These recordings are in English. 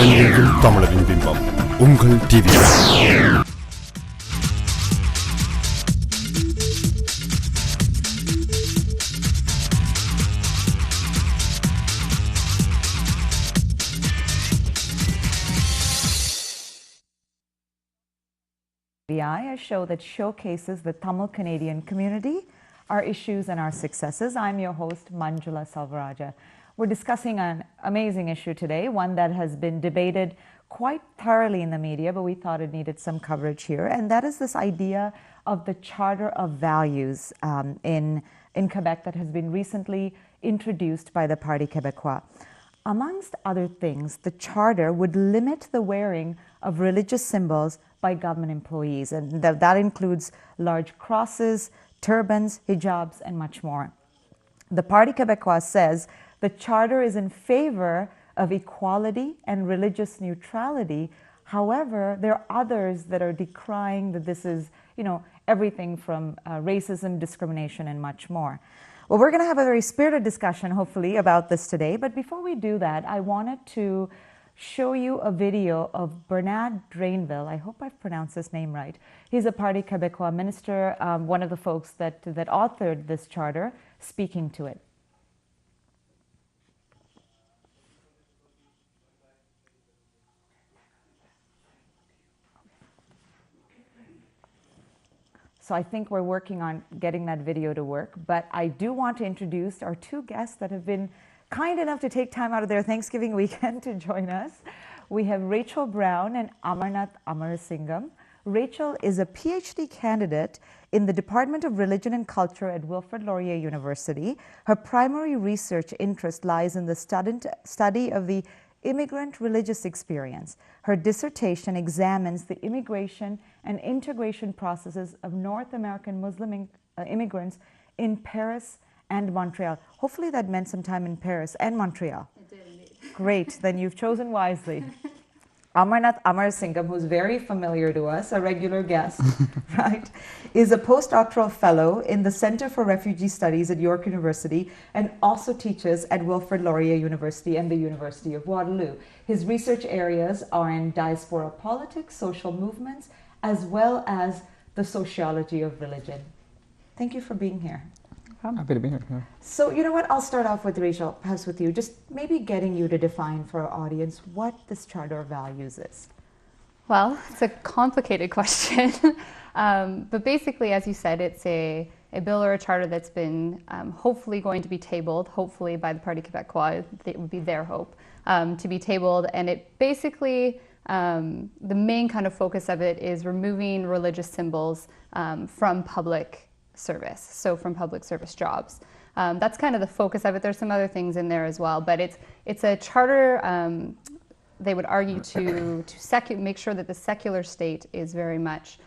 உலகெங்கிலும் தமிழரின் பிம்பம் உங்கள் TV. A show that showcases the Tamil Canadian community, our issues and our successes. I'm your host, Manjula Salvaraja. We're discussing an amazing issue today, one that has been debated quite thoroughly in the media, but we thought it needed some coverage here, and that is this idea of the Charter of Values in Quebec that has been recently introduced by the Parti Quebecois. Amongst other things, the Charter would limit the wearing of religious symbols by government employees, and that includes large crosses, turbans, hijabs, and much more. The Parti Quebecois says the Charter is in favor of equality and religious neutrality. However, there are others that are decrying that this is, everything from racism, discrimination, and much more. Well, we're going to have a very spirited discussion, hopefully, about this today. But before we do that, I wanted to show you a video of Bernard Drainville. I hope I've pronounced his name right. He's a Parti Quebecois minister, one of the folks that authored this charter, speaking to it. So I think we're working on getting that video to work, but I do want to introduce our two guests that have been kind enough to take time out of their Thanksgiving weekend to join us. We have Rachel Brown and Amarnath Amarasingham. Rachel is a PhD candidate in the Department of Religion and Culture at Wilfrid Laurier University. Her primary research interest lies in the study of the immigrant religious experience. Her dissertation examines the immigration and integration processes of North American Muslim immigrants in Paris and Montreal. Hopefully that meant some time in Paris and Montreal. It did indeed. Great, then you've chosen wisely. Amarnath Amarasingham, who's very familiar to us, a regular guest, right, is a postdoctoral fellow in the Center for Refugee Studies at York University and also teaches at Wilfrid Laurier University and the University of Waterloo. His research areas are in diaspora politics, social movements, as well as the sociology of religion. Thank you for being here. Happy to be here. Yeah. So, you know what, I'll start off with Rachel, perhaps with you, just maybe getting you to define for our audience what this Charter of Values is. Well, it's a complicated question, but basically, as you said, it's a bill or a charter that's been hopefully going to be tabled, hopefully by the Parti Quebecois, it would be their hope, to be tabled, and it basically, the main kind of focus of it is removing religious symbols from public service, so from public service jobs. That's kind of the focus of it. There's some other things in there as well, but it's a charter, they would argue, to make sure that the secular state is very much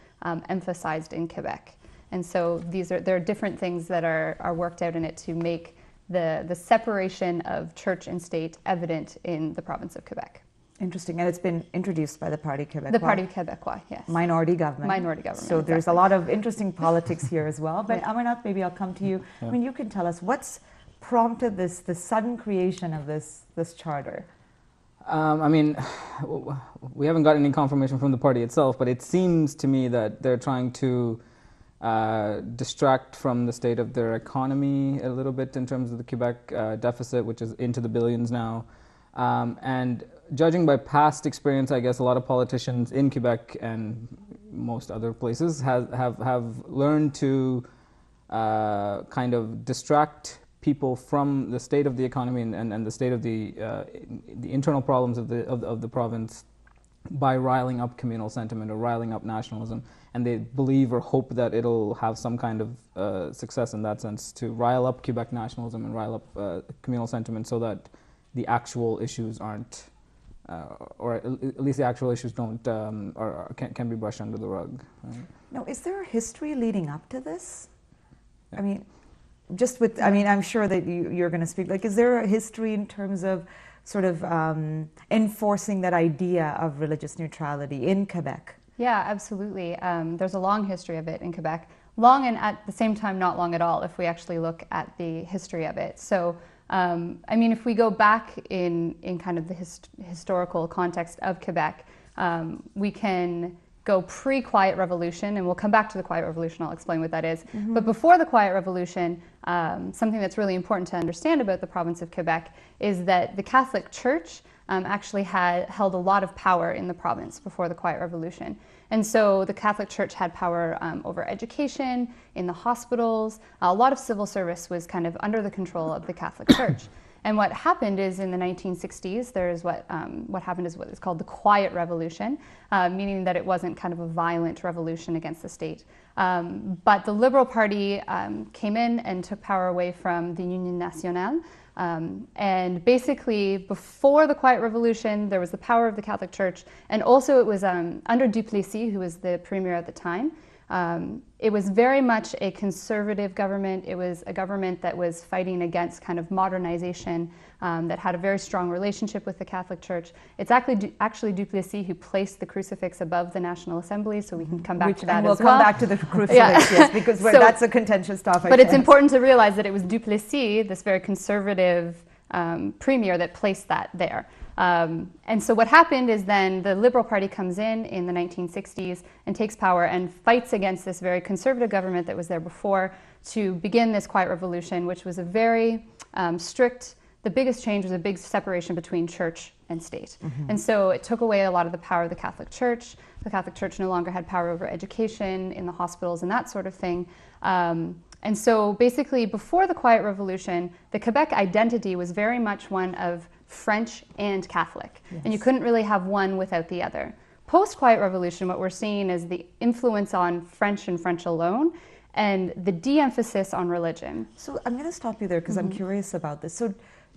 emphasized in Quebec. And so there are different things that are worked out in it to make the separation of church and state evident in the province of Quebec. Interesting, and it's been introduced by the Parti Quebecois. The Parti Quebecois, yes. Minority government. Minority government. So there's exactly. a lot of interesting politics here as well. But Amarnath, maybe I'll come to you. Yeah. I mean, you can tell us what's prompted the sudden creation of this charter. We haven't got any confirmation from the party itself, but it seems to me that they're trying to distract from the state of their economy a little bit in terms of the Quebec deficit, which is into the billions now. And judging by past experience, I guess a lot of politicians in Quebec and most other places have learned to kind of distract people from the state of the economy and the state of the internal problems of the province by riling up communal sentiment or riling up nationalism. And they believe or hope that it'll have some kind of success in that sense, to rile up Quebec nationalism and rile up communal sentiment so that the actual issues aren't, or at least the actual issues don't, can be brushed under the rug. Right? Now, is there a history leading up to this? Yeah. I mean, I'm sure that you're going to speak, is there a history in terms of sort of enforcing that idea of religious neutrality in Quebec? Yeah, absolutely. There's a long history of it in Quebec. Long and at the same time not long at all if we actually look at the history of it. So I mean, if we go back in kind of the historical context of Quebec, we can go pre-Quiet Revolution, and we'll come back to the Quiet Revolution. I'll explain what that is. But before the Quiet Revolution, something that's really important to understand about the province of Quebec is that the Catholic Church actually held a lot of power in the province before the Quiet Revolution. And so the Catholic Church had power over education, in the hospitals. A lot of civil service was kind of under the control of the Catholic Church. And what happened is in the 1960s, there's what happened is what is called the Quiet Revolution, meaning that it wasn't kind of a violent revolution against the state. But the Liberal Party came in and took power away from the Union Nationale. And basically, before the Quiet Revolution, there was the power of the Catholic Church, and also it was under Duplessis, who was the premier at the time. It was very much a conservative government. It was a government that was fighting against kind of modernization, that had a very strong relationship with the Catholic Church. It's actually Duplessis who placed the crucifix above the National Assembly, so we can come back to that and we'll as well. come back to the crucifix, yes, because that's a contentious topic. But it's important to realize that it was Duplessis, this very conservative premier, that placed that there. And so what happened is then the Liberal Party comes in the 1960s and takes power and fights against this very conservative government that was there before to begin this Quiet Revolution, which was a very strict, the biggest change was a big separation between church and state. And so it took away a lot of the power of the Catholic Church. The Catholic Church no longer had power over education in the hospitals and that sort of thing. And so basically before the Quiet Revolution, the Quebec identity was very much one of French and Catholic, and you couldn't really have one without the other. Post-Quiet Revolution, what we're seeing is the influence on French and French alone, and the de-emphasis on religion. So I'm going to stop you there because I'm curious about this. So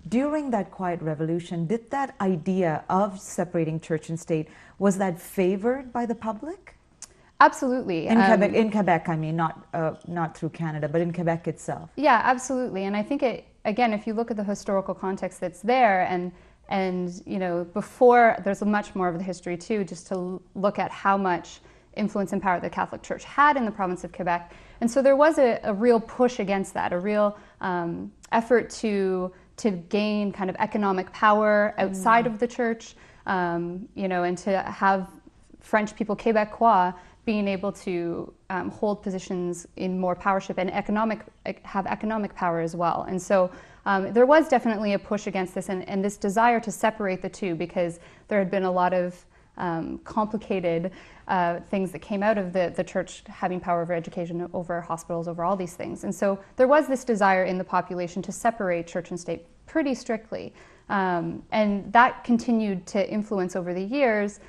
during that Quiet Revolution, did that idea of separating church and state, was that favored by the public? Absolutely. In Quebec, I mean, not through Canada, but in Quebec itself. Yeah, absolutely. And I think again, if you look at the historical context that's there, and you know, before, there's much more of the history too, just to look at how much influence and power the Catholic Church had in the province of Quebec. And so there was a real push against that, a real effort to gain kind of economic power outside of the church, you know, and to have French people, Quebecois, being able to hold positions in more powership and have economic power as well. And so there was definitely a push against this and this desire to separate the two, because there had been a lot of complicated things that came out of the church having power over education, over hospitals, over all these things. And so there was this desire in the population to separate church and state pretty strictly. And that continued to influence over the years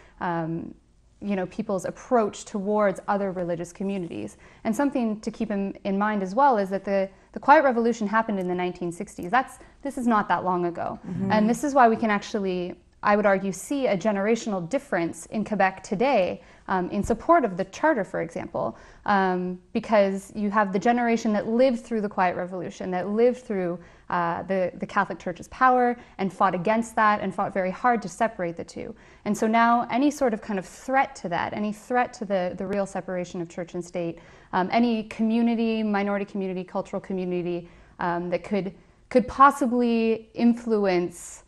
you know, people's approach towards other religious communities. And something to keep in mind as well is that the Quiet Revolution happened in the 1960s. This is not that long ago. And this is why we can actually, I would argue, see a generational difference in Quebec today in support of the Charter, for example, because you have the generation that lived through the Quiet Revolution, that lived through the Catholic Church's power and fought against that and fought very hard to separate the two. And so now any sort of kind of threat to that, any threat to the real separation of church and state, any community, minority community, cultural community that could possibly influence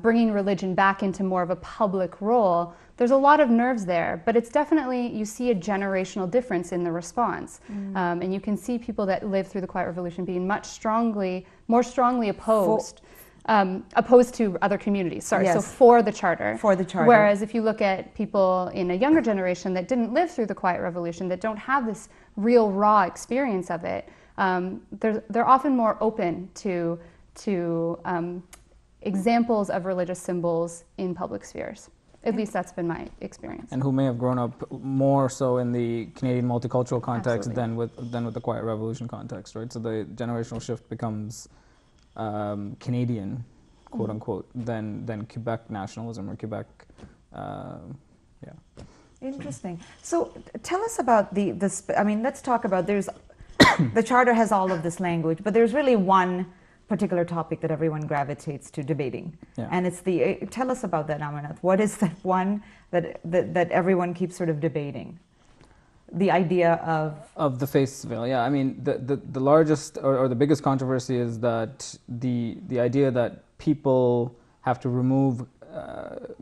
bringing religion back into more of a public role, there's a lot of nerves there, but it's definitely, you see a generational difference in the response. And you can see people that lived through the Quiet Revolution being more strongly opposed, opposed to other communities, sorry, so for the Charter. For the Charter. Whereas if you look at people in a younger generation that didn't live through the Quiet Revolution, that don't have this real raw experience of it, they're often more open to examples of religious symbols in public spheres. At least that's been my experience. And who may have grown up more so in the Canadian multicultural context than with the Quiet Revolution context, right? So the generational shift becomes Canadian, quote unquote, than Quebec nationalism or Quebec, Interesting. So tell us about let's talk about, the Charter has all of this language, but there's really one particular topic that everyone gravitates to debating. And it's tell us about that, Amarnath. What is that one that everyone keeps sort of debating? the idea of the face veil. Yeah, I mean the largest or the biggest controversy is that the idea that people have to remove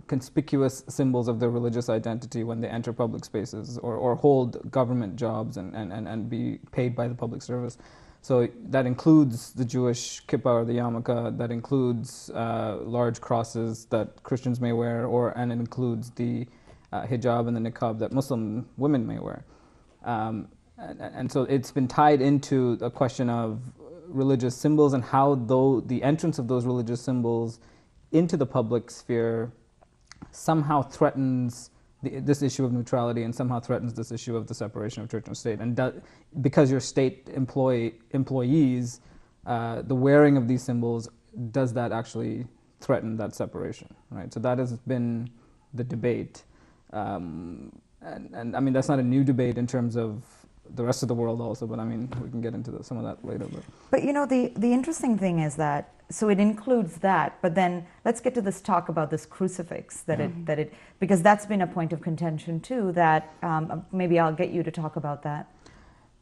conspicuous symbols of their religious identity when they enter public spaces or hold government jobs and be paid by the public service. So that includes the Jewish kippah or the yarmulke, that includes large crosses that Christians may wear, and it includes the hijab and the niqab that Muslim women may wear. And so it's been tied into a question of religious symbols and how the entrance of those religious symbols into the public sphere somehow threatens this issue of neutrality and somehow threatens this issue of the separation of church and state. And because you're state employees, the wearing of these symbols, does that actually threaten that separation, right? So that has been the debate. And I mean, that's not a new debate in terms of the rest of the world also, but I mean, we can get into some of that later. But you know, the interesting thing is that, so it includes that, but then let's get to this talk about this crucifix, because that's been a point of contention too, that maybe I'll get you to talk about that.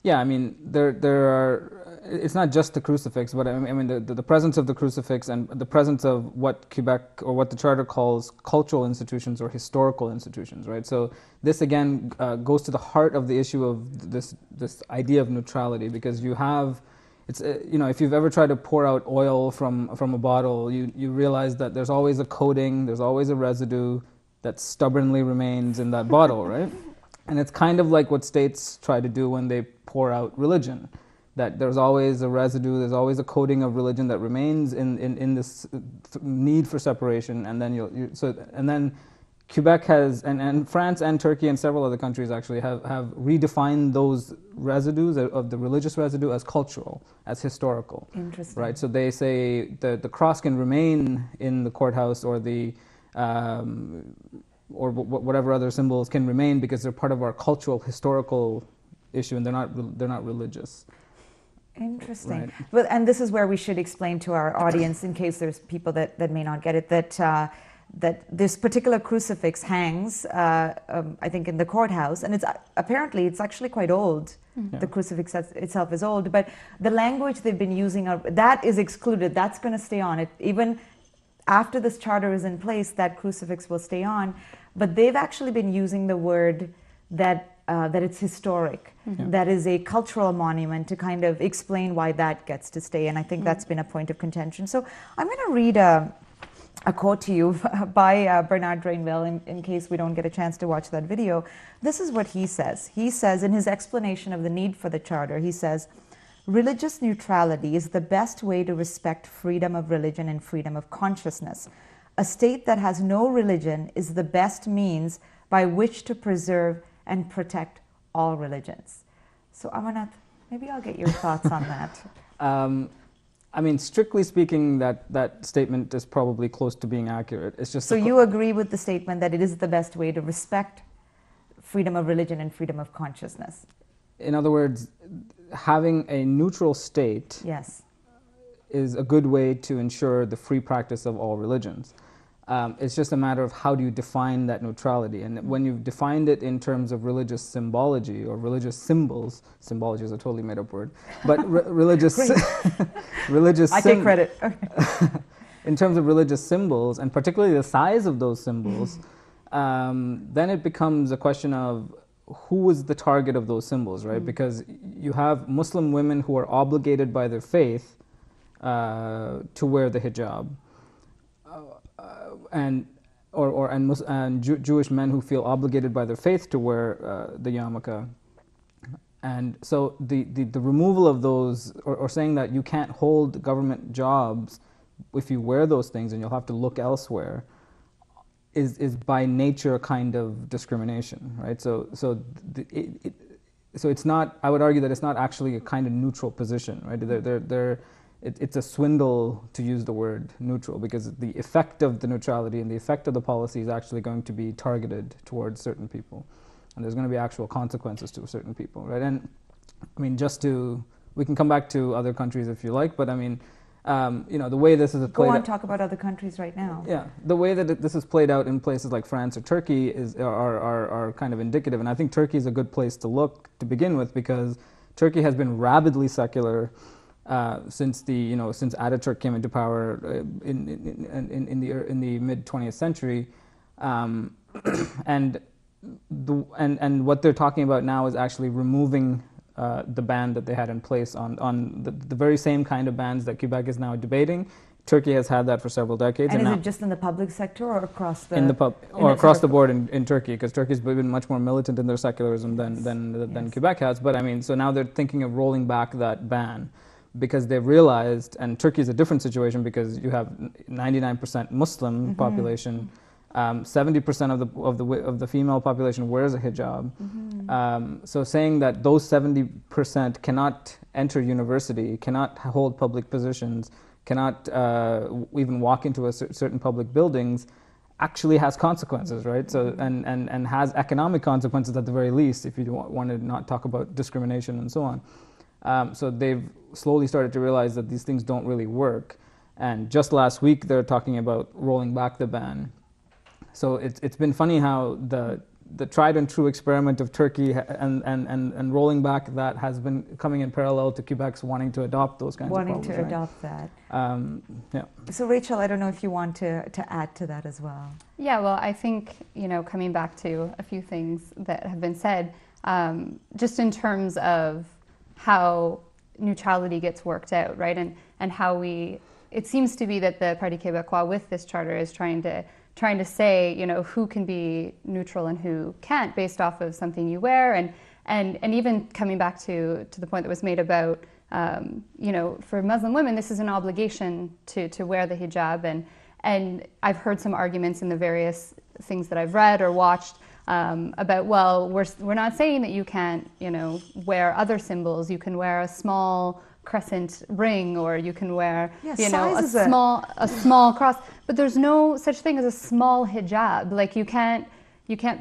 Yeah, I mean, there are, it's not just the crucifix, but I mean the presence of the crucifix and the presence of what Quebec or what the Charter calls cultural institutions or historical institutions, right? So this again goes to the heart of the issue of this idea of neutrality, because you have, it's you know, if you've ever tried to pour out oil from a bottle, you realize that there's always a coating, there's always a residue that stubbornly remains in that bottle, right? And it's kind of like what states try to do when they pour out religion, that there's always a residue, there's always a coating of religion that remains in this need for separation, and then and then Quebec has, and France and Turkey and several other countries actually have redefined those residues of the religious residue as cultural, as historical. Interesting. Right, so they say the cross can remain in the courthouse or the or whatever other symbols can remain because they're part of our cultural, historical issue, and they're not religious. Interesting. Right. Well, and this is where we should explain to our audience, in case there's people that may not get it, that this particular crucifix hangs, I think, in the courthouse, and it's actually quite old. Mm-hmm. The crucifix itself is old, but the language they've been using, that is excluded. That's going to stay on. It even after this charter is in place, that crucifix will stay on. But they've actually been using the word that it's historic, mm-hmm. that is a cultural monument, to kind of explain why that gets to stay. And I think that's been a point of contention. So I'm going to read a quote to you by Bernard Drainville, in case we don't get a chance to watch that video. This is what he says. He says, in his explanation of the need for the charter, he says, "Religious neutrality is the best way to respect freedom of religion and freedom of consciousness. A state that has no religion is the best means by which to preserve and protect all religions." So Amarnath, maybe I'll get your thoughts on that. I mean, strictly speaking, that statement is probably close to being accurate. It's just so you agree with the statement that it is the best way to respect freedom of religion and freedom of consciousness? In other words, having a neutral state, yes, is a good way to ensure the free practice of all religions. It's just a matter of how do you define that neutrality. And when you've defined it in terms of religious symbology or religious symbols, symbology is a totally made-up word, but religious I take credit. Okay. In terms of religious symbols, and particularly the size of those symbols, then it becomes a question of who is the target of those symbols, right? Because you have Muslim women who are obligated by their faith to wear the hijab, and Jewish men who feel obligated by their faith to wear the yarmulke. And so the removal of those, or saying that you can't hold government jobs if you wear those things and you'll have to look elsewhere, is by nature a kind of discrimination, right? So it's not, I would argue that it's not actually a kind of neutral position, right? It's a swindle to use the word neutral, because the effect of the neutrality and the effect of the policy is actually going to be targeted towards certain people. And there's going to be actual consequences to certain people, right? And I mean, we can come back to other countries if you like, but I mean, The way this is Go played on, out, talk about other countries right now. yeah, the way that this is played out in places like France or Turkey are kind of indicative, and I think Turkey is a good place to look to begin with, because Turkey has been rabidly secular since Ataturk came into power in the mid 20th century, and what they're talking about now is actually removing the ban that they had in place on the very same kind of bans that Quebec is now debating. Turkey has had that for several decades. And is now, it just in the public sector or across the... across the board in Turkey, because Turkey's been much more militant in their secularism than Quebec has. But I mean, so now they're thinking of rolling back that ban, because they've realized, and Turkey is a different situation because you have 99% Muslim population. 70% of the female population wears a hijab. So saying that those 70% cannot enter university, cannot hold public positions, cannot even walk into certain public buildings, actually has consequences, right? So and has economic consequences at the very least, if you want to not talk about discrimination and so on. So they've slowly started to realize that these things don't really work. And just last week, they're talking about rolling back the ban. So it's been funny how the tried and true experiment of Turkey and rolling back that has been coming in parallel to Quebec's wanting to adopt those kinds of problems. Wanting to adopt that. Yeah. So Rachel, I don't know if you want to add to that as well. Yeah, well, I think, coming back to a few things that have been said, just in terms of how neutrality gets worked out, right? And how it seems to be that the Parti Quebecois with this charter is trying to say, who can be neutral and who can't based off of something you wear. And even coming back to the point that was made about, for Muslim women, this is an obligation to wear the hijab. And I've heard some arguments in the various things that I've read or watched about, well, we're not saying that you can't, wear other symbols. You can wear a small crescent ring, or you can wear a small cross, but there's no such thing as a small hijab. Like you can't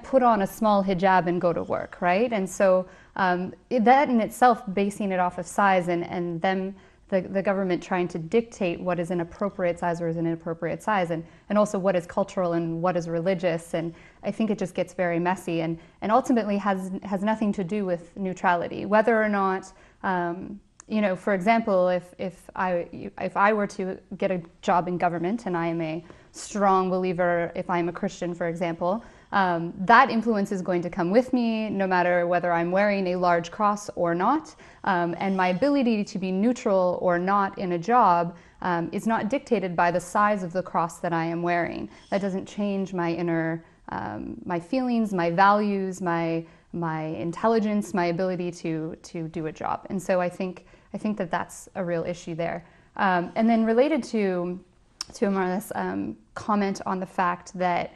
put on a small hijab and go to work, right? And so that in itself, basing it off of size, and then the government trying to dictate what is an appropriate size or is an inappropriate size, and also what is cultural and what is religious, and I think it just gets very messy and ultimately has nothing to do with neutrality. Whether or not for example, if I were to get a job in government, and I am a strong believer, if I'm a Christian, for example, that influence is going to come with me no matter whether I'm wearing a large cross or not. And my ability to be neutral or not in a job is not dictated by the size of the cross that I am wearing. That doesn't change my inner, my feelings, my values, my intelligence, my ability to do a job. And so I think that that's a real issue there. And then related to Amarnath's comment on the fact that,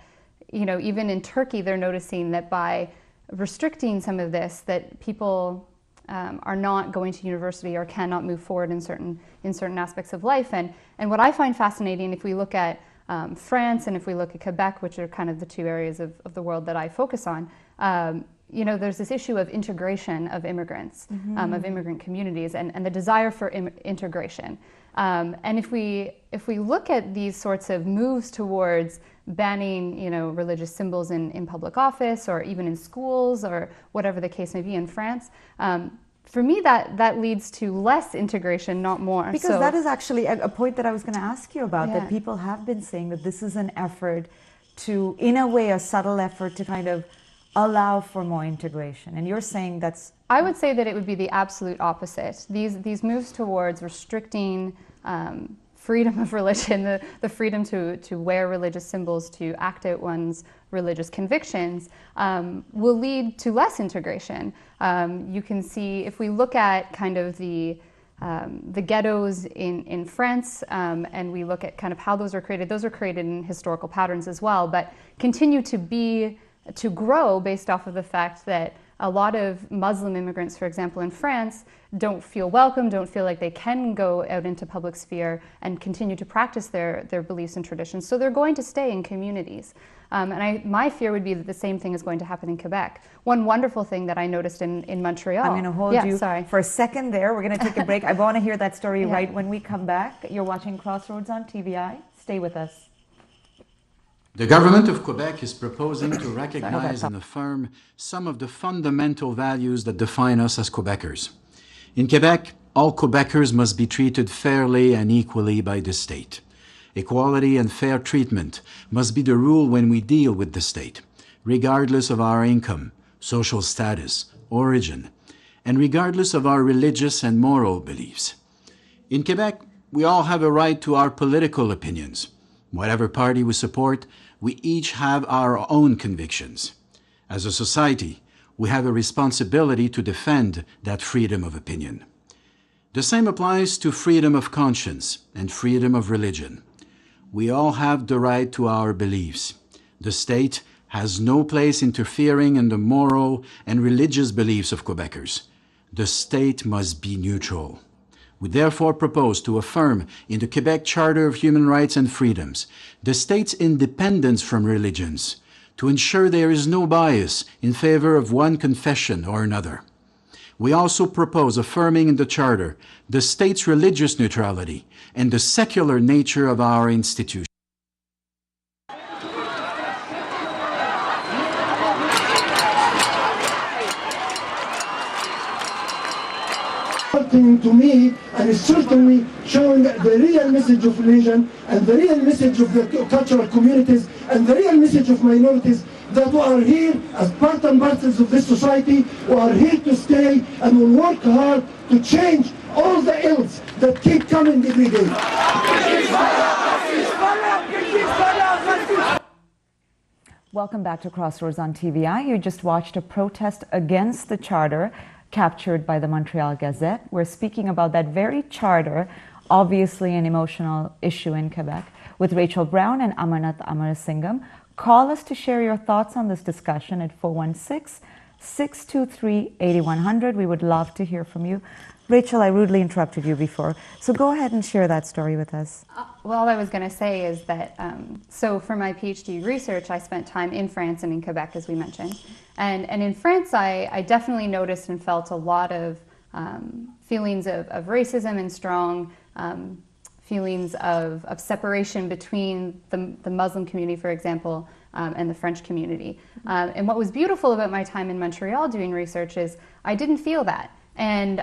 even in Turkey, they're noticing that by restricting some of this, that people are not going to university or cannot move forward in certain aspects of life. And what I find fascinating, if we look at France and if we look at Quebec, which are kind of the two areas of the world that I focus on, there's this issue of integration of immigrants, of immigrant communities, and the desire for integration. And if we look at these sorts of moves towards banning, religious symbols in public office or even in schools or whatever the case may be in France, for me that leads to less integration, not more. Because that is actually a point that I was going to ask you about, that people have been saying that this is an effort to, in a way, a subtle effort to kind of allow for more integration. And you're saying that's... I would say that it would be the absolute opposite. These moves towards restricting freedom of religion, the freedom to wear religious symbols, to act out one's religious convictions, will lead to less integration. You can see, if we look at kind of the ghettos in France, and we look at kind of how those are created in historical patterns as well, but continue to grow based off of the fact that a lot of Muslim immigrants, for example, in France, don't feel welcome, don't feel like they can go out into public sphere and continue to practice their beliefs and traditions. So they're going to stay in communities. My fear would be that the same thing is going to happen in Quebec. One wonderful thing that I noticed in Montreal. I'm going to hold you for a second there. We're going to take a break. I want to hear that story right when we come back. You're watching Crossroads on TVI. Stay with us. The government of Quebec is proposing to recognize and affirm some of the fundamental values that define us as Quebecers. In Quebec, all Quebecers must be treated fairly and equally by the state. Equality and fair treatment must be the rule when we deal with the state, regardless of our income, social status, origin, and regardless of our religious and moral beliefs. In Quebec, we all have a right to our political opinions. Whatever party we support, we each have our own convictions. As a society, we have a responsibility to defend that freedom of opinion. The same applies to freedom of conscience and freedom of religion. We all have the right to our beliefs. The state has no place interfering in the moral and religious beliefs of Quebecers. The state must be neutral. We therefore propose to affirm in the Quebec Charter of Human Rights and Freedoms the state's independence from religions, to ensure there is no bias in favor of one confession or another. We also propose affirming in the Charter the state's religious neutrality and the secular nature of our institutions. To me, and it's certainly showing the real message of religion and the real message of the cultural communities and the real message of minorities that we are here as part and parcels of this society, we are here to stay and will work hard to change all the ills that keep coming every day. Welcome back to Crossroads on TVI. You just watched a protest against the charter captured by the Montreal Gazette. We're speaking about that very charter, obviously an emotional issue in Quebec, with Rachel Brown and Amarnath Amarasingham. Call us to share your thoughts on this discussion at 416-623-8100. We would love to hear from you. Rachel, I rudely interrupted you before, so go ahead and share that story with us. Well, all I was going to say is that, so for my PhD research, I spent time in France and in Quebec, as we mentioned. And in France, I definitely noticed and felt a lot of feelings of racism and strong feelings of separation between the Muslim community, for example, and the French community. And what was beautiful about my time in Montreal doing research is I didn't feel that. And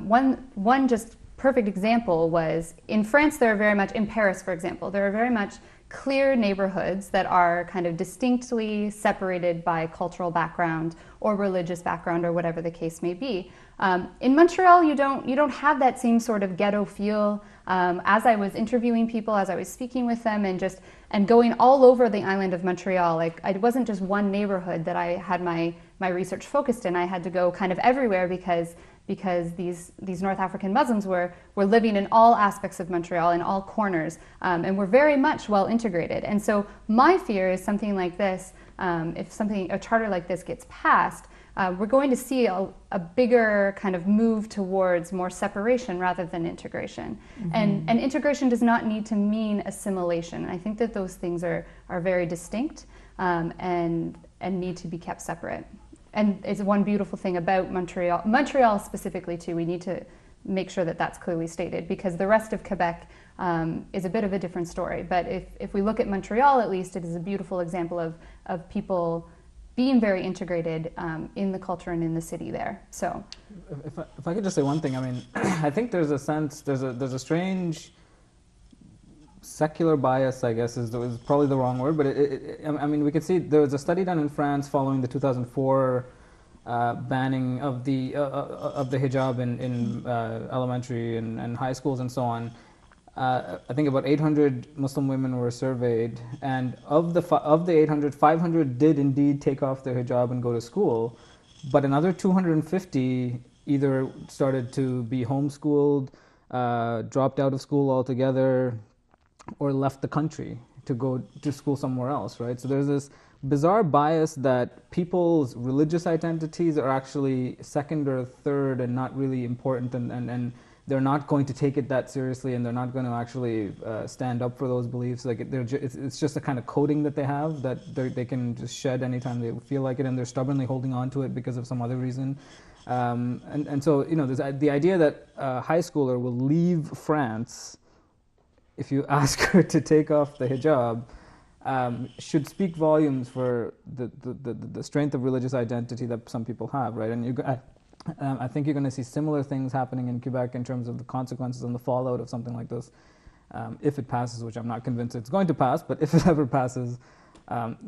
one just perfect example was in France, there are very much, in Paris, for example, there are very much clear neighborhoods that are kind of distinctly separated by cultural background or religious background or whatever the case may be. In Montreal, you don't have that same sort of ghetto feel. As I was interviewing people, as I was speaking with them, and going all over the island of Montreal, like it wasn't just one neighborhood that I had my research focused in. I had to go kind of everywhere because these North African Muslims were living in all aspects of Montreal, in all corners, and were very much well integrated. And so my fear is something like this, if a charter like this gets passed, we're going to see a bigger kind of move towards more separation rather than integration. Mm-hmm. And integration does not need to mean assimilation. And I think that those things are very distinct and need to be kept separate. And it's one beautiful thing about Montreal specifically too, we need to make sure that that's clearly stated, because the rest of Quebec is a bit of a different story. But if we look at Montreal, at least, it is a beautiful example of people being very integrated in the culture and in the city there. So, if I could just say one thing, I mean, I think there's a sense, there's a strange secular bias, I guess, is probably the wrong word, but I mean, we could see there was a study done in France following the 2004 banning of the hijab in elementary and high schools and so on. I think about 800 Muslim women were surveyed, and of the 800, 500 did indeed take off their hijab and go to school, but another 250 either started to be homeschooled, dropped out of school altogether, or left the country to go to school somewhere else, right? So there's this bizarre bias that people's religious identities are actually second or third and not really important, and they're not going to take it that seriously, and they're not going to actually stand up for those beliefs. Like it's just a kind of coding that they have that they can just shed anytime they feel like it, and they're stubbornly holding on to it because of some other reason. And so, you know, there's the idea that a high schooler will leave France if you ask her to take off the hijab should speak volumes for the strength of religious identity that some people have, right? And I think you're going to see similar things happening in Quebec in terms of the consequences and the fallout of something like this, if it passes, which I'm not convinced it's going to pass, but if it ever passes,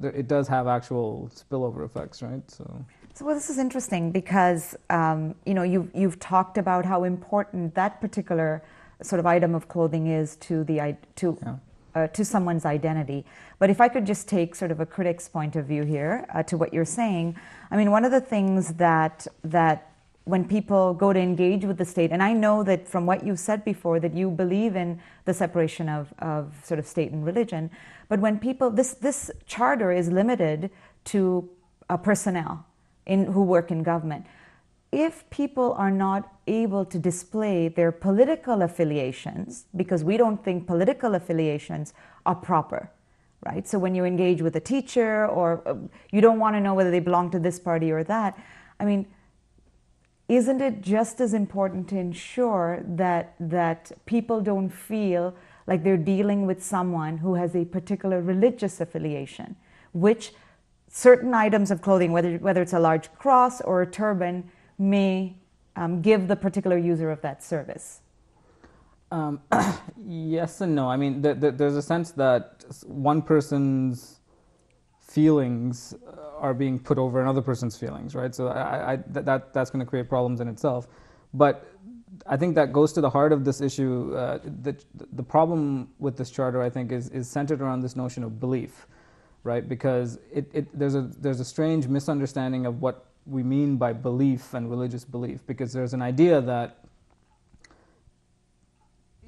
it does have actual spillover effects, right? So well, this is interesting because you know, you've talked about how important that particular sort of item of clothing is to someone's identity. But if I could just take sort of a critic's point of view here to what you're saying, I mean, one of the things that when people go to engage with the state, and I know that from what you've said before that you believe in the separation of sort of state and religion, but when people, this charter is limited to personnel who work in government. If people are not able to display their political affiliations, because we don't think political affiliations are proper, right? So when you engage with a teacher, or you don't want to know whether they belong to this party or that, I mean, isn't it just as important to ensure that people don't feel like they're dealing with someone who has a particular religious affiliation, which certain items of clothing, whether it's a large cross or a turban, may give the particular user of that service? Yes and no. I mean, there's a sense that one person's feelings are being put over another person's feelings, right? So that's going to create problems in itself. But I think that goes to the heart of this issue. The problem with this charter, I think, is centered around this notion of belief, right? Because there's a strange misunderstanding of what we mean by belief and religious belief, because there's an idea that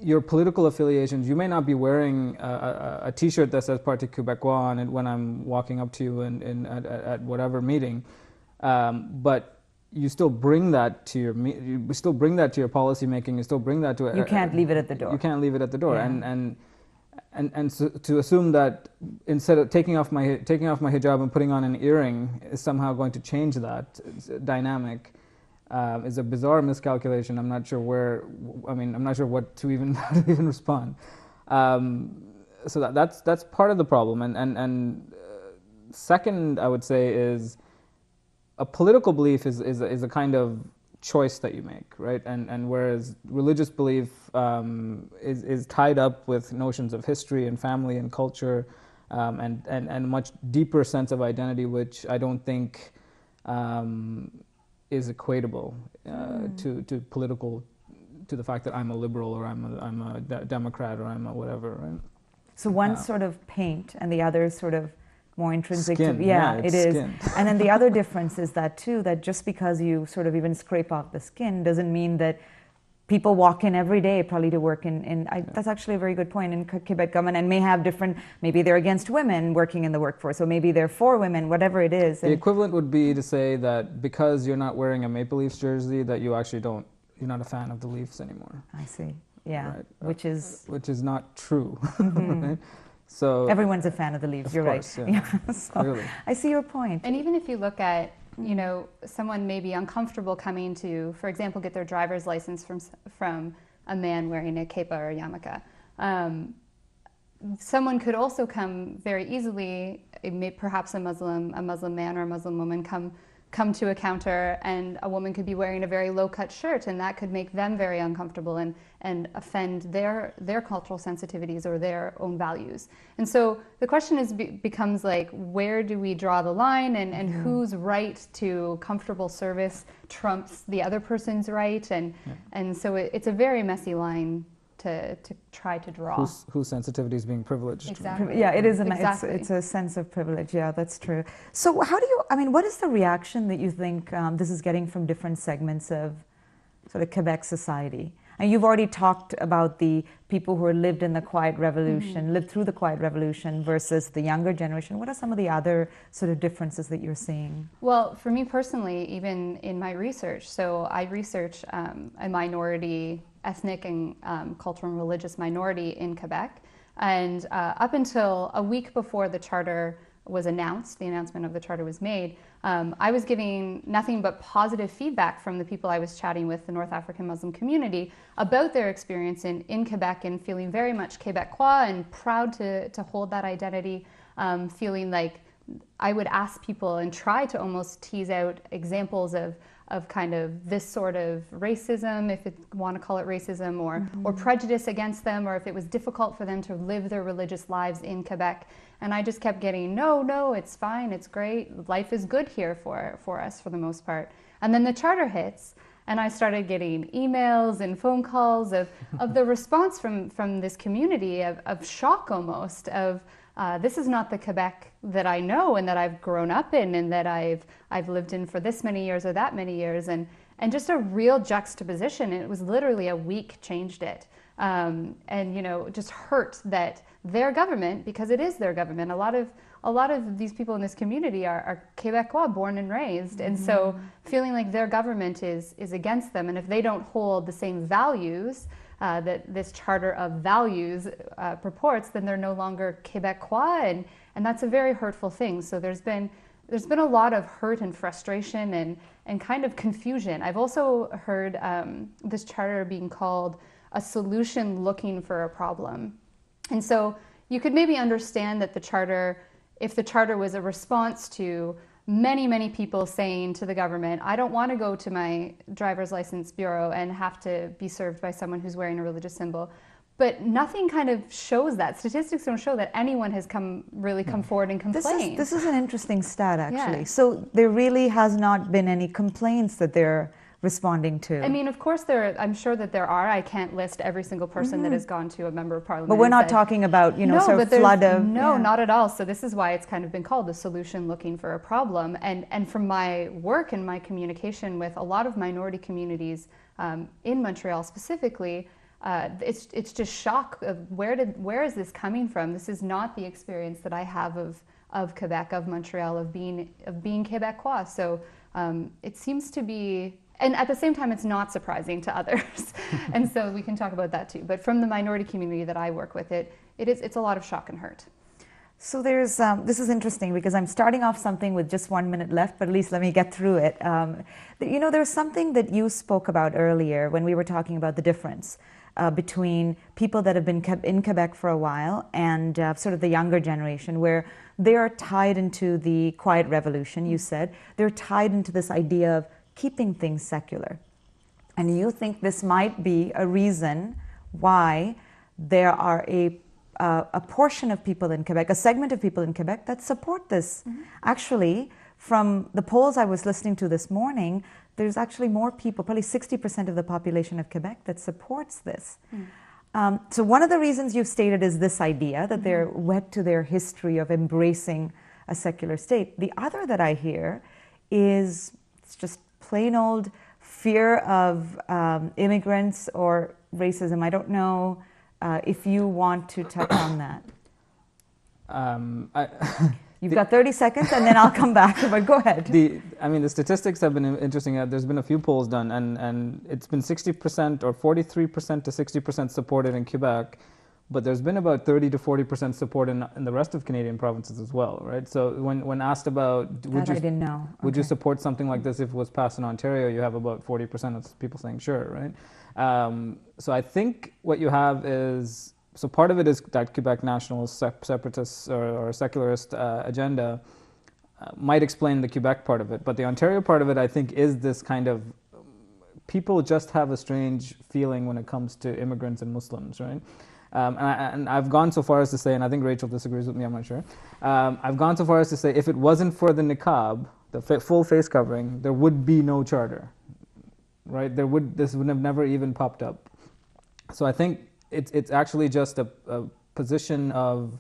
your political affiliations, you may not be wearing a t-shirt that says Parti Quebecois on it when I'm walking up to you at whatever meeting, but you still bring that to your policy making. You still bring that to it. You can't leave it at the door. You can't leave it at the door, Yeah. And so to assume that instead of taking off my hijab and putting on an earring is somehow going to change that dynamic is a bizarre miscalculation. I'm not sure what to even how to even respond. So that's part of the problem. And second, I would say, is a political belief is a kind of choice that you make, right? And whereas religious belief is tied up with notions of history and family and culture, and a much deeper sense of identity, which I don't think is equatable to political, to the fact that I'm a liberal or I'm a Democrat or I'm a whatever, right? So one's sort of paint and the other is sort of more intrinsic skin. to, It's it is. skin. And then the other difference is that too, that just because you sort of even scrape off the skin doesn't mean that people walk in every day probably to work that's actually a very good point, in Quebec government, and may have different, maybe they're against women working in the workforce, or maybe they're for women, whatever it is. The equivalent would be to say that because you're not wearing a Maple Leafs jersey, that you actually you're not a fan of the Leafs anymore. I see, yeah, Right. which is not true. Right? So everyone's a fan of the Leafs, you're course, right. Yeah. So Clearly. I see your point. And even if you look at, you know, someone may be uncomfortable coming to, for example, get their driver's license from a man wearing a kippa or a yarmulke. Someone could also come very easily, perhaps a Muslim man or a Muslim woman come to a counter, and a woman could be wearing a very low-cut shirt, and that could make them very uncomfortable and offend their cultural sensitivities or their own values. And so the question becomes like, where do we draw the line, and whose right to comfortable service trumps the other person's right, and so it's a very messy line to try to draw. Whose sensitivity is being privileged. Exactly. Yeah, it is. Exactly. It's a sense of privilege. Yeah, that's true. So what is the reaction that you think this is getting from different segments of sort of Quebec society? And you've already talked about the people who lived in the Quiet Revolution, lived through the Quiet Revolution versus the younger generation. What are some of the other sort of differences that you're seeing? Well, for me personally, even in my research, so I research a minority, ethnic and cultural and religious minority in Quebec. And up until a week before the charter was announced, the announcement of the charter was made, I was getting nothing but positive feedback from the people I was chatting with, the North African Muslim community, about their experience in Quebec, and feeling very much Quebecois and proud to hold that identity, feeling like I would ask people and try to almost tease out examples of kind of this sort of racism, if you want to call it racism, or prejudice against them, or if it was difficult for them to live their religious lives in Quebec. And I just kept getting, no, it's fine, it's great, life is good here for us for the most part. And then the charter hits, and I started getting emails and phone calls of the response from this community of shock almost, of this is not the Quebec that I know and that I've grown up in and that I've lived in for this many years or that many years, and just a real juxtaposition. It was literally a week changed it, and just hurt that their government, because it is their government. A lot of these people in this community are Quebecois, born and raised, and so feeling like their government is against them, and if they don't hold the same values that this Charter of Values purports, then they're no longer Quebecois, and that's a very hurtful thing. So there's been a lot of hurt and frustration and kind of confusion. I've also heard this charter being called a solution looking for a problem. And so you could maybe understand that if the charter was a response to many people saying to the government, I don't want to go to my driver's license bureau and have to be served by someone who's wearing a religious symbol. But nothing kind of shows that. Statistics don't show that anyone has come forward and complained. This is an interesting stat, actually. Yeah. So there really has not been any complaints that they're responding to. I mean, of course, I'm sure that there are. I can't list every single person that has gone to a member of parliament. But we're not talking about, sort of flood of... No, not at all. So this is why it's kind of been called a solution looking for a problem. And from my work and my communication with a lot of minority communities in Montreal specifically, it's just shock of where is this coming from? This is not the experience that I have of Quebec, of Montreal, of being Quebecois. So it seems to be... And at the same time, it's not surprising to others. And so we can talk about that too. But from the minority community that I work with, it's a lot of shock and hurt. So there's, this is interesting because I'm starting off something with just 1 minute left, but at least let me get through it. There's something that you spoke about earlier when we were talking about the difference between people that have been in Quebec for a while and sort of the younger generation, where they are tied into the Quiet Revolution, you said. They're tied into this idea of keeping things secular. And you think this might be a reason why there are a portion of people in Quebec, a segment of people in Quebec that support this. Actually, from the polls I was listening to this morning, there's actually more people, probably 60% of the population of Quebec that supports this. So one of the reasons you've stated is this idea that they're wed to their history of embracing a secular state. The other that I hear is it's just plain old fear of immigrants or racism. I don't know if you want to touch on that. You've got 30 seconds and then I'll come back, but go ahead. The statistics have been interesting. There's been a few polls done and it's been 60% or 43% to 60% supported in Quebec, but there's been about 30 to 40% support in the rest of Canadian provinces as well, right? So when asked about would you support something like this if it was passed in Ontario, you have about 40% of people saying sure, right? So I think what you have is, so part of it is that Quebec nationalist separatist or secularist agenda might explain the Quebec part of it, but the Ontario part of it I think is this kind of, people just have a strange feeling when it comes to immigrants and Muslims, right? And I've gone so far as to say, and I think Rachel disagrees with me, I'm not sure. I've gone so far as to say, if it wasn't for the niqab, the full face covering, there would be no charter, right? This would have never even popped up. So I think it's actually just a position of,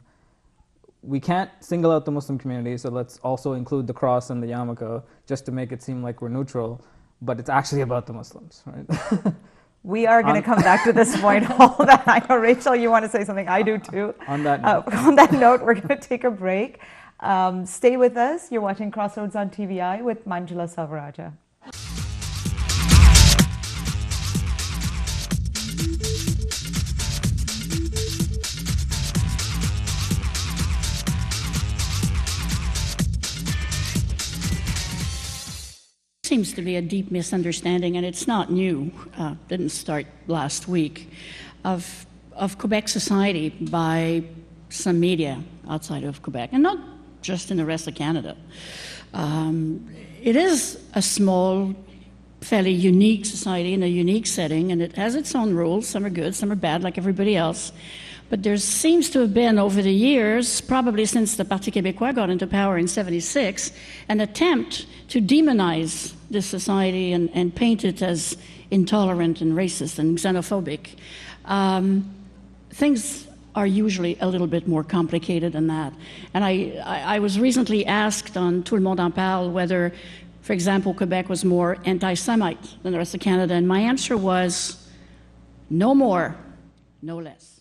we can't single out the Muslim community, so let's also include the cross and the yarmulke just to make it seem like we're neutral, but it's actually about the Muslims, right? We are going to come back to this point. Hold on. I know, Rachel, you want to say something. I do too. On that note. On that note, we're going to take a break. Stay with us. You're watching Crossroads on TVI with Manjula Salvaraja. Seems to be a deep misunderstanding, and it's not new, didn't start last week, of Quebec society by some media outside of Quebec, and not just in the rest of Canada. It is a small, fairly unique society in a unique setting, and it has its own rules. Some are good, some are bad, like everybody else. But there seems to have been, over the years, probably since the Parti Quebecois got into power in '76, an attempt to demonize this society and paint it as intolerant and racist and xenophobic. Things are usually a little bit more complicated than that. And I was recently asked on Tout le monde en parle whether, for example, Quebec was more anti-Semite than the rest of Canada, and my answer was no more, no less.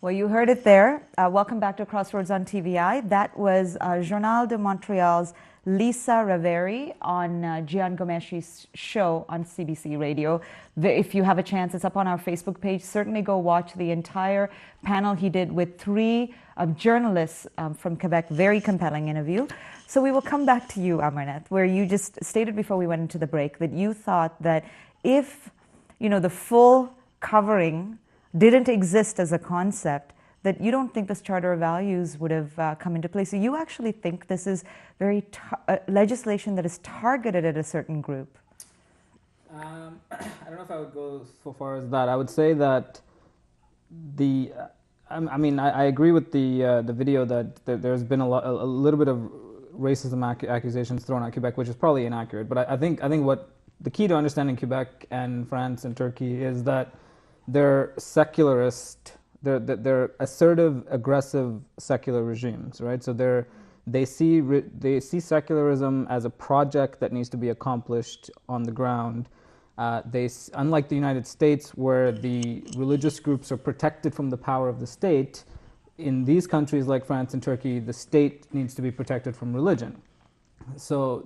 Well, you heard it there. Welcome back to Crossroads on TVI. That was Journal de Montreal's Lisa Raveri on Gian Gomeshi's show on CBC Radio. If you have a chance, it's up on our Facebook page. Certainly go watch the entire panel he did with 3 journalists from Quebec. Very compelling interview. So we will come back to you, Amarnath, where you just stated before we went into the break that you thought that if, the full covering didn't exist as a concept, that you don't think this Charter of Values would have come into play. So you actually think this is very legislation that is targeted at a certain group? I don't know if I would go so far as that. I would say that I agree with the video that there's been a little bit of racism accusations thrown at Quebec, which is probably inaccurate. But I think what the key to understanding Quebec and France and Turkey is that they're secularist. They're assertive, aggressive secular regimes, right? So they see secularism as a project that needs to be accomplished on the ground. Unlike the United States, where the religious groups are protected from the power of the state, in these countries like France and Turkey, the state needs to be protected from religion. So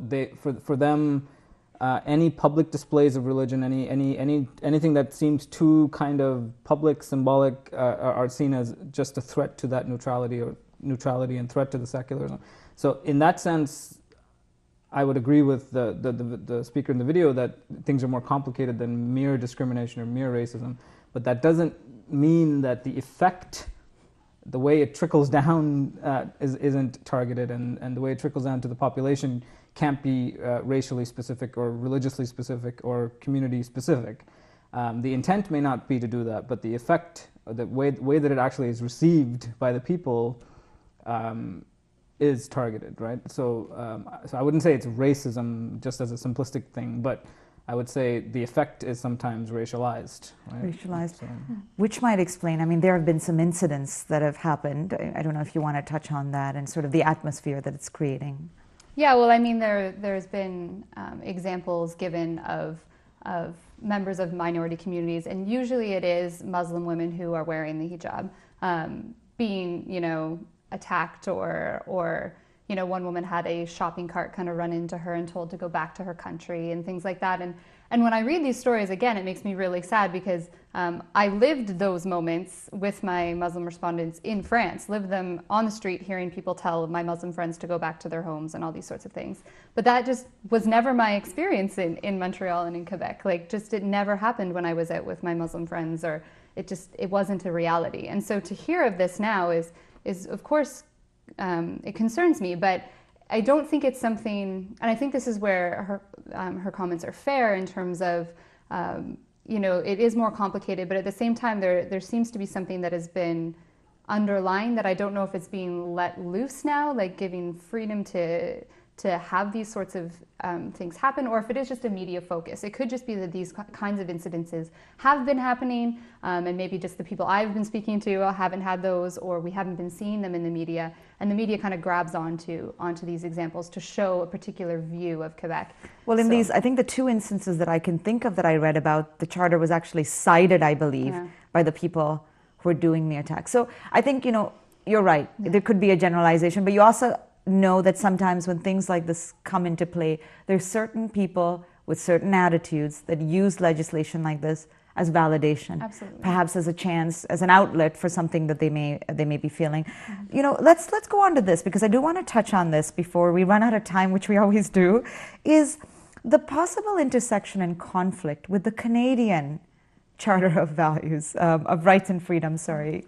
for them, any public displays of religion, anything that seems too kind of public, symbolic, are seen as just a threat to that neutrality and threat to the secularism. So in that sense, I would agree with the speaker in the video that things are more complicated than mere discrimination or mere racism. But that doesn't mean that the effect, the way it trickles down, isn't targeted, and the way it trickles down to the population can't be racially specific or religiously specific or community specific. The intent may not be to do that, but the effect, the way that it actually is received by the people is targeted, right? So I wouldn't say it's racism just as a simplistic thing, but I would say the effect is sometimes racialized. Right? Racialized, which might explain, there have been some incidents that have happened. I don't know if you want to touch on that and sort of the atmosphere that it's creating. Yeah, well, there's been examples given of members of minority communities, and usually it is Muslim women who are wearing the hijab, being, attacked or one woman had a shopping cart kind of run into her and told to go back to her country and things like that. And when I read these stories, again, it makes me really sad because I lived those moments with my Muslim respondents in France, lived them on the street, hearing people tell my Muslim friends to go back to their homes and all these sorts of things. But that just was never my experience in Montreal and in Quebec. It never happened when I was out with my Muslim friends, or it wasn't a reality. And so to hear of this now is of course, it concerns me, but I don't think it's something, and I think this is where her comments are fair in terms of, it is more complicated, but at the same time, there seems to be something that has been underlying that I don't know if it's being let loose now, like giving freedom to to have these sorts of things happen, or if it is just a media focus. It could just be that these kinds of incidences have been happening, and maybe just the people I've been speaking to haven't had those, or we haven't been seeing them in the media, and the media kind of grabs onto these examples to show a particular view of Quebec. Well, in these, I think the two instances that I can think of that I read about, the charter was actually cited, I believe, by the people who are doing the attack. So I think, you know, you're right. There could be a generalization, but you also know that sometimes when things like this come into play, there's certain people with certain attitudes that use legislation like this as validation. Absolutely. Perhaps as a chance, as an outlet for something that they may be feeling. You know, let's go on to this, because I do want to touch on this before we run out of time, which we always do, is the possible intersection and conflict with the Canadian Charter of Values, of Rights and Freedoms, sorry.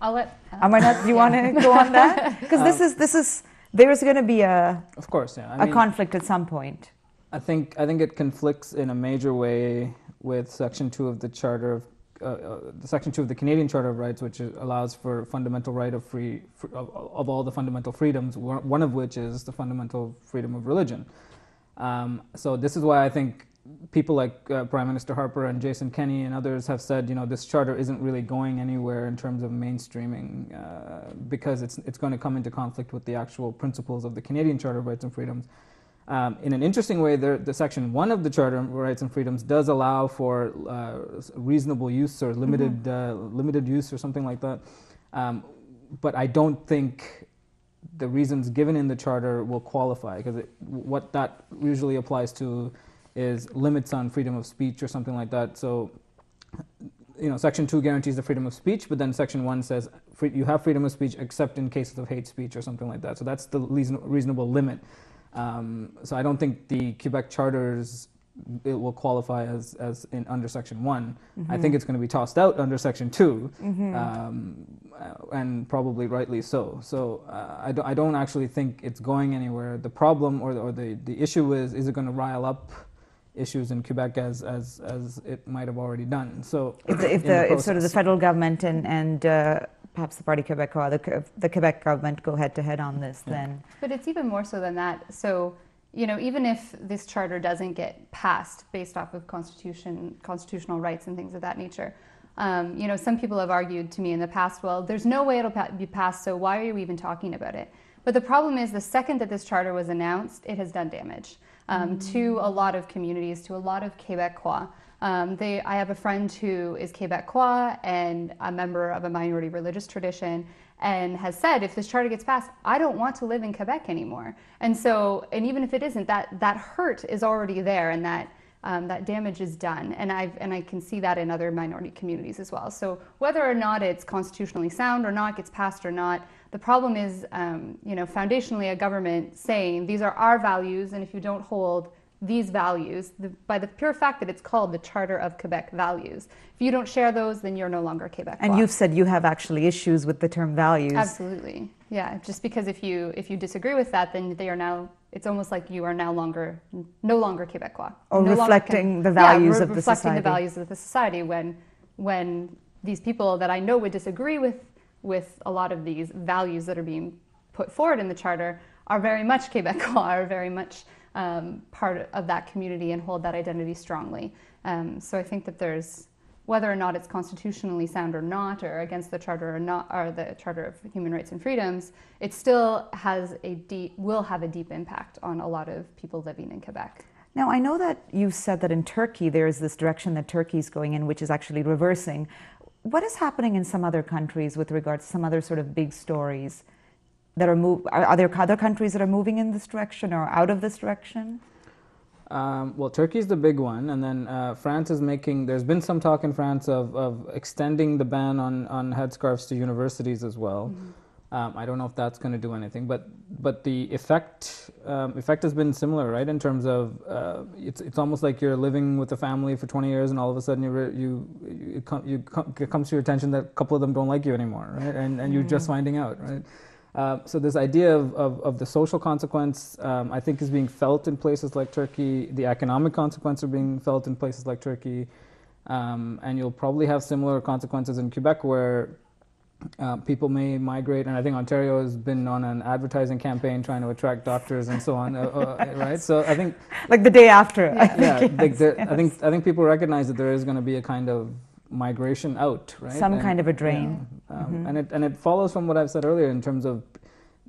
I'll let Amarnath, do you want to go on that? Because there's going to be of course, yeah. I mean, conflict at some point. I think it conflicts in a major way with Section 2 of the Charter of Section 2 of the Canadian Charter of Rights, which allows for fundamental right of of all the fundamental freedoms, one of which is the fundamental freedom of religion. So this is why I think people like Prime Minister Harper and Jason Kenney and others have said, you know, this charter isn't really going anywhere in terms of mainstreaming, because it's going to come into conflict with the actual principles of the Canadian Charter of Rights and Freedoms. In an interesting way, the Section 1 of the Charter of Rights and Freedoms does allow for reasonable use or limited use or something like that. But I don't think the reasons given in the Charter will qualify, because what that usually applies to is limits on freedom of speech or something like that. So, you know, Section 2 guarantees the freedom of speech, but then Section 1 says you have freedom of speech except in cases of hate speech or something like that. So that's the reasonable limit. So I don't think the Quebec charters it will qualify as under Section 1. I think it's going to be tossed out under Section 2, and probably rightly so. So I don't actually think it's going anywhere. The problem or the issue is it going to rile up issues in Quebec as it might have already done. So if sort of the federal government and perhaps the Parti Quebecois, the Quebec government go head to head on this, then. But it's even more so than that. So, you know, even if this charter doesn't get passed based off of constitutional rights and things of that nature, you know, some people have argued to me in the past, well, there's no way it'll be passed, so why are you even talking about it? But the problem is, the second that this charter was announced, it has done damage to a lot of communities, to a lot of Quebecois. I have a friend who is Quebecois and a member of a minority religious tradition, and has said, if this charter gets passed, I don't want to live in Quebec anymore. And so, and even if it isn't, that hurt is already there, and that damage is done. And I can see that in other minority communities as well. So whether or not it's constitutionally sound or not, gets passed or not, the problem is, you know, foundationally a government saying these are our values, and if you don't hold these values, by the pure fact that it's called the Charter of Quebec Values, if you don't share those, then you're no longer Quebecois. And you've said you have actually issues with the term values. Absolutely, yeah. Just because if you disagree with that, then they are now. It's almost like you are no longer Quebecois. Or reflecting the values of the society. Reflecting the values of the society. When these people that I know would disagree with a lot of these values that are being put forward in the charter are very much Quebecois, are very much part of that community and hold that identity strongly. So I think that there's, whether or not it's constitutionally sound or not, or against the charter or not, or the Charter of Human Rights and Freedoms, it still will have a deep impact on a lot of people living in Quebec. Now, I know that you've said that in Turkey there is this direction that Turkey's going in, which is actually reversing. What is happening in some other countries with regards to some other sort of big stories that are there other countries that are moving in this direction or out of this direction? Well, Turkey's the big one, and then France is making. There's been some talk in France of extending the ban on headscarves to universities as well. I don't know if that's going to do anything, but the effect has been similar, right? In terms of it's almost like you're living with a family for 20 years, and all of a sudden it comes to your attention that a couple of them don't like you anymore, right? And you're just finding out, right? So this idea of the social consequence, I think, is being felt in places like Turkey. The economic consequences are being felt in places like Turkey. And you'll probably have similar consequences in Quebec, where people may migrate, and I think Ontario has been on an advertising campaign trying to attract doctors and so on, right? So I think, like the day after. I think people recognize that there is going to be a kind of migration out, right? Some kind of a drain. And it follows from what I've said earlier in terms of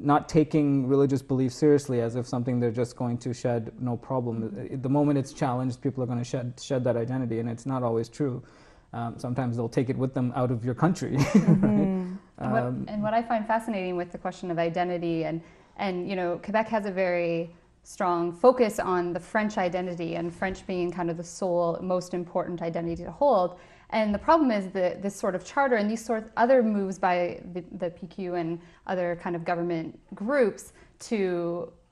not taking religious belief seriously as if something they're just going to shed no problem. The moment it's challenged, people are going to shed that identity, and it's not always true. Sometimes they'll take it with them out of your country. Right? And what I find fascinating with the question of identity, and you know, Quebec has a very strong focus on the French identity, and French being kind of the sole, most important identity to hold. And the problem is that this sort of charter and these sort of other moves by the PQ and other kind of government groups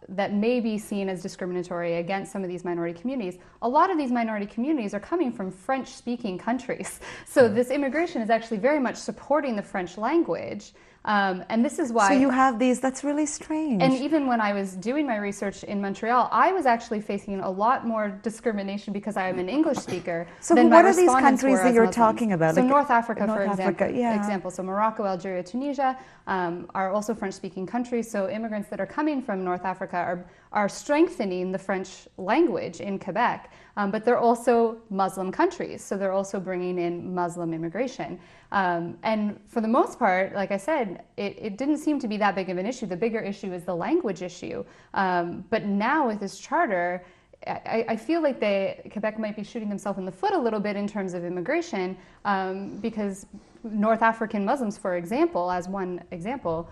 that may be seen as discriminatory against some of these minority communities. A lot of these minority communities are coming from French-speaking countries. So this immigration is actually very much supporting the French language. And this is why... So you have these, that's really strange. And even when I was doing my research in Montreal, I was actually facing a lot more discrimination because I am an English speaker. So than what my are these respondents countries were that as you're Muslims. talking about? So like North Africa, North for Africa, example. So Morocco, Algeria, Tunisia are also French-speaking countries. So immigrants that are coming from North Africa are strengthening the French language in Quebec. But they're also Muslim countries, so they're also bringing in Muslim immigration. And for the most part, like I said, it didn't seem to be that big of an issue. The bigger issue is the language issue. But now with this charter, I feel like Quebec might be shooting themselves in the foot a little bit in terms of immigration, because North African Muslims, for example, as one example,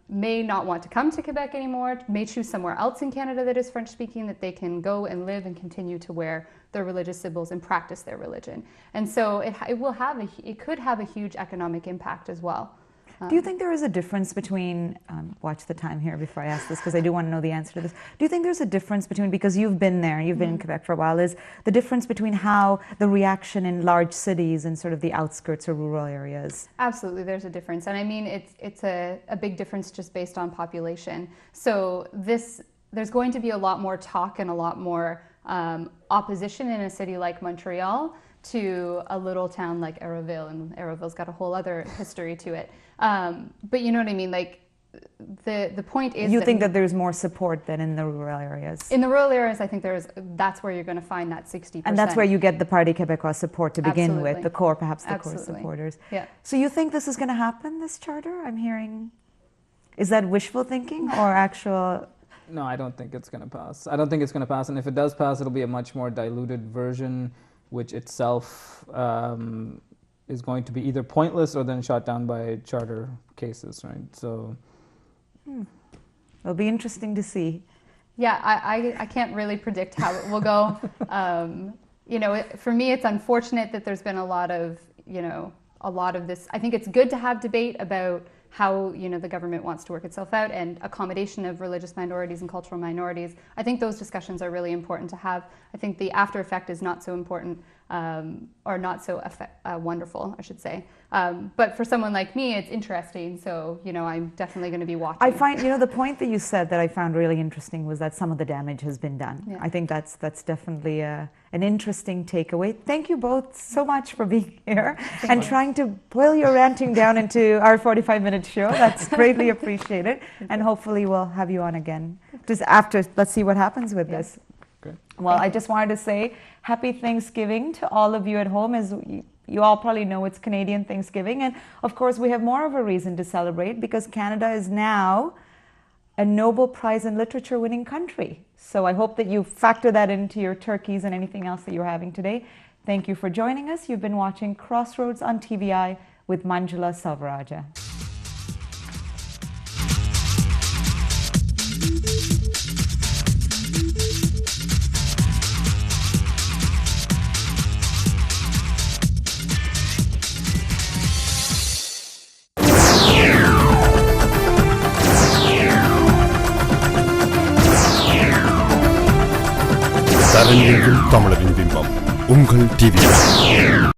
may not want to come to Quebec anymore, may choose somewhere else in Canada that is French-speaking, that they can go and live and continue to wear their religious symbols and practice their religion. And so it could have a huge economic impact as well. Do you think there is a difference between, watch the time here before I ask this because I do want to know the answer to this. Do you think there's a difference between, because you've been there, you've been in Quebec for a while, is the difference between how the reaction in large cities and sort of the outskirts or rural areas? Absolutely, there's a difference. And I mean, it's a big difference just based on population. So there's going to be a lot more talk and a lot more opposition in a city like Montreal to a little town like Aéroville, and Aéroville's got a whole other history to it. But you know what I mean? Like the point is, you think that there's more support than in the rural areas? In the rural areas, I think that's where you're going to find that 60%. And that's where you get the Parti Quebecois support to begin Absolutely. with, the core, perhaps the Absolutely. core supporters. Yeah. So you think this is going to happen, this charter? I'm hearing, is that wishful thinking or actual? No, I don't think it's going to pass. I don't think it's going to pass, and if it does pass, it'll be a much more diluted version, which itself is going to be either pointless or then shot down by charter cases, right? So It'll be interesting to see. Yeah, I can't really predict how it will go. You know, for me, it's unfortunate that there's been a lot of this. I think it's good to have debate about how, you know, the government wants to work itself out and accommodation of religious minorities and cultural minorities. I think those discussions are really important to have. I think the after effect is not so important, or not so wonderful, I should say. But for someone like me, it's interesting. So, you know, I'm definitely going to be watching. I find, you know, the point that you said that I found really interesting was that some of the damage has been done. Yeah. I think that's definitely an interesting takeaway. Thank you both so much for being here and trying to boil your ranting down into our 45-minute show. That's greatly appreciated. And hopefully we'll have you on again just after. Let's see what happens with this. Great. Well, I just wanted to say happy Thanksgiving to all of you at home. As you all probably know, it's Canadian Thanksgiving. And of course, we have more of a reason to celebrate because Canada is now a Nobel Prize in Literature winning country. So I hope that you factor that into your turkeys and anything else that you're having today. Thank you for joining us. You've been watching Crossroads on TVI with Manjula Salvaraja. தரணியில் தமிழரின் பிம்பம் உங்கள் TV.